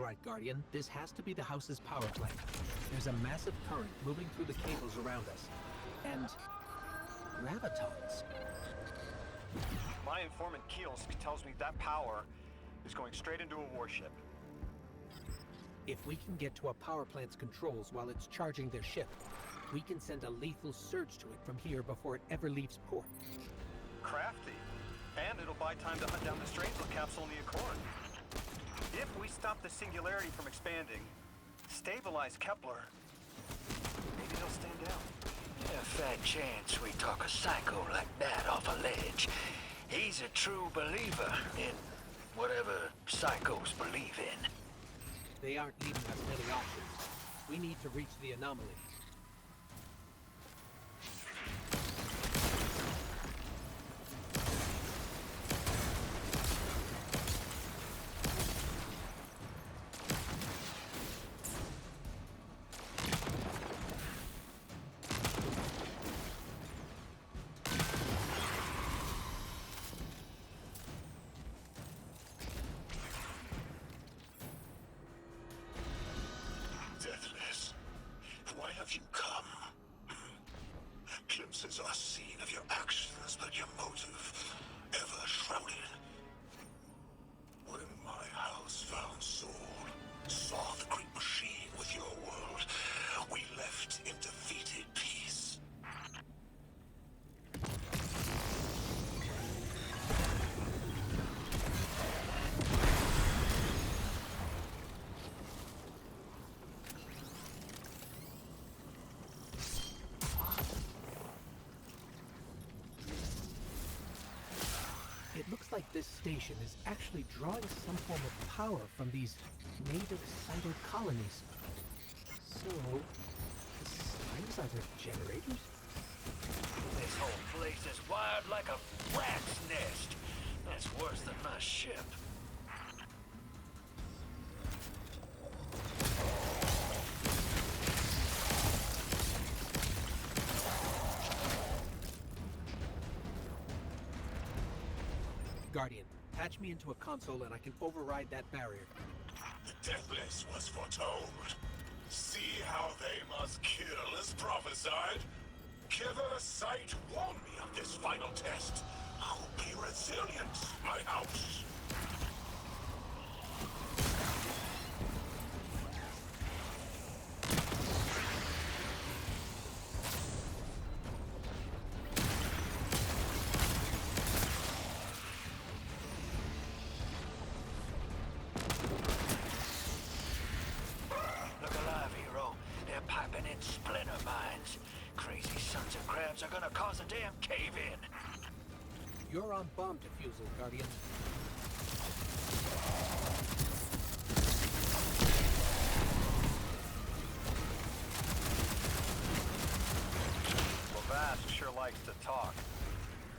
Alright, Guardian, this has to be the house's power plant. There's a massive current moving through the cables around us. And gravitons. My informant Keels tells me that power is going straight into a warship. If we can get to a power plant's controls while it's charging their ship, we can send a lethal surge to it from here before it ever leaves port. Crafty. And it'll buy time to hunt down the Strangeless capsule in the Accord. If we stop the singularity from expanding, stabilize Kepler, maybe they'll stand down. A fat chance we talk a psycho like that off a ledge. He's a true believer in whatever psychos believe in. They aren't leaving us many options. We need to reach the anomaly. Deathless, why have you come? Glimpses are seen of your actions, but your motive ever shrouded. When my house found Soul, saw the great machine with your world, we left in defeated peace. It looks like this station is actually drawing some form of power from these native cyber colonies. So, the spires are their generators? This whole place is wired like a rat's nest. That's worse than my ship. Guardian, patch me into a console and I can override that barrier. The Deathless was foretold. See how they must kill as prophesied? Kither Sight warned me of this final test. I'll be resilient, my house. Look alive, hero. They're piping in splinter mines. Crazy sons of crabs are gonna cause a damn cave-in. You're on bomb defusal, Guardian. Well, Vast sure likes to talk,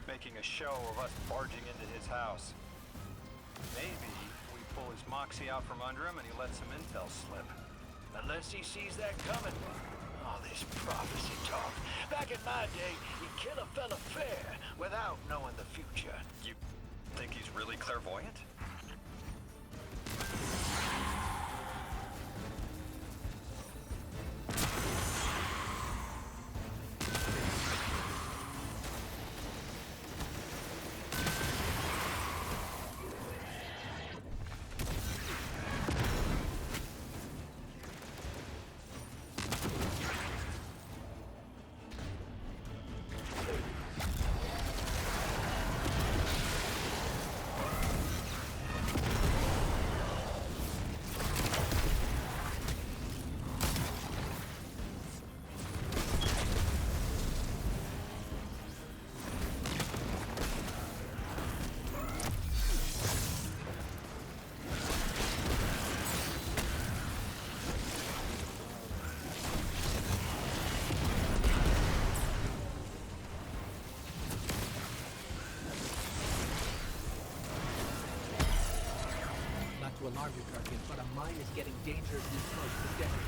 making a show of us barging into his house. Maybe we pull his moxie out from under him and he lets some intel slip. Unless he sees that coming. All this prophecy talk. Back in my day, you'd kill a fella fair without knowing the future. You think he's really clairvoyant? To alarm you, Guardian, but a mine is getting dangerously close to detonate.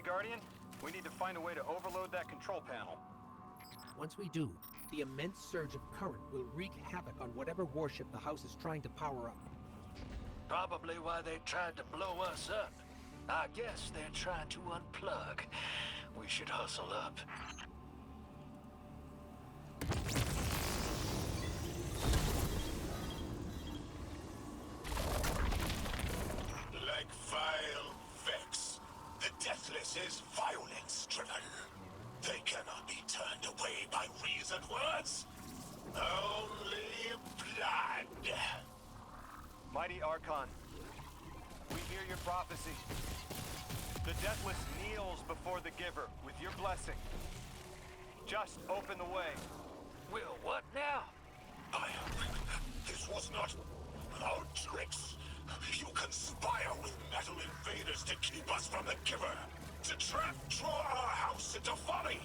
Okay, Guardian. We need to find a way to overload that control panel. Once we do, the immense surge of current will wreak havoc on whatever warship the house is trying to power up. Probably why they tried to blow us up. I guess they're trying to unplug. We should hustle up. Like vile Vex, the Deathless is violence-driven. They cannot be turned away by reasoned words. Only blood. Mighty Archon, we hear your prophecy. The Deathless kneels before the Giver with your blessing. Just open the way. Will what now? This was not our tricks. You conspire with metal invaders to keep us from the Giver. To draw our house into folly.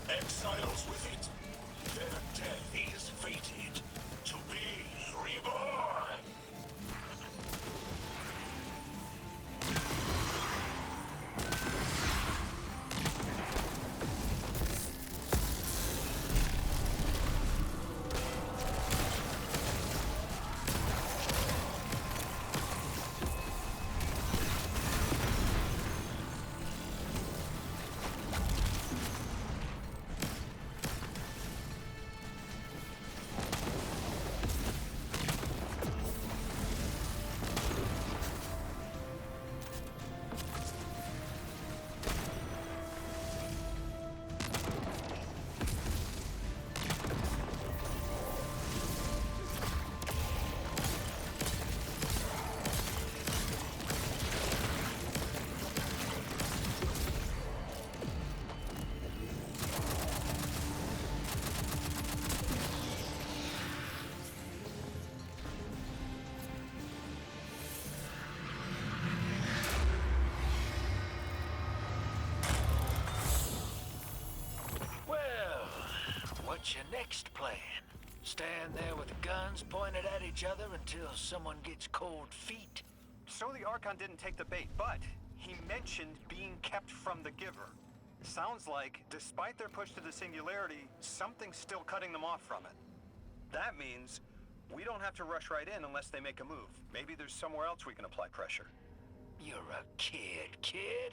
Exiles with it. Their death is fated to be reborn. What's your next plan? Stand there with the guns pointed at each other until someone gets cold feet? So the Archon didn't take the bait, but he mentioned being kept from the Giver. Sounds like, despite their push to the Singularity, something's still cutting them off from it. That means we don't have to rush right in unless they make a move. Maybe there's somewhere else we can apply pressure. You're a kid.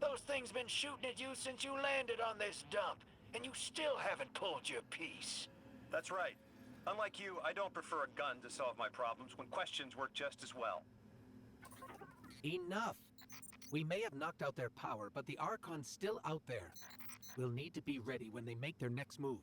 Those things been shooting at you since you landed on this dump, and you still haven't pulled your piece. That's right. Unlike you, I don't prefer a gun to solve my problems when questions work just as well. Enough! We may have knocked out their power, but the Archon's still out there. We'll need to be ready when they make their next move.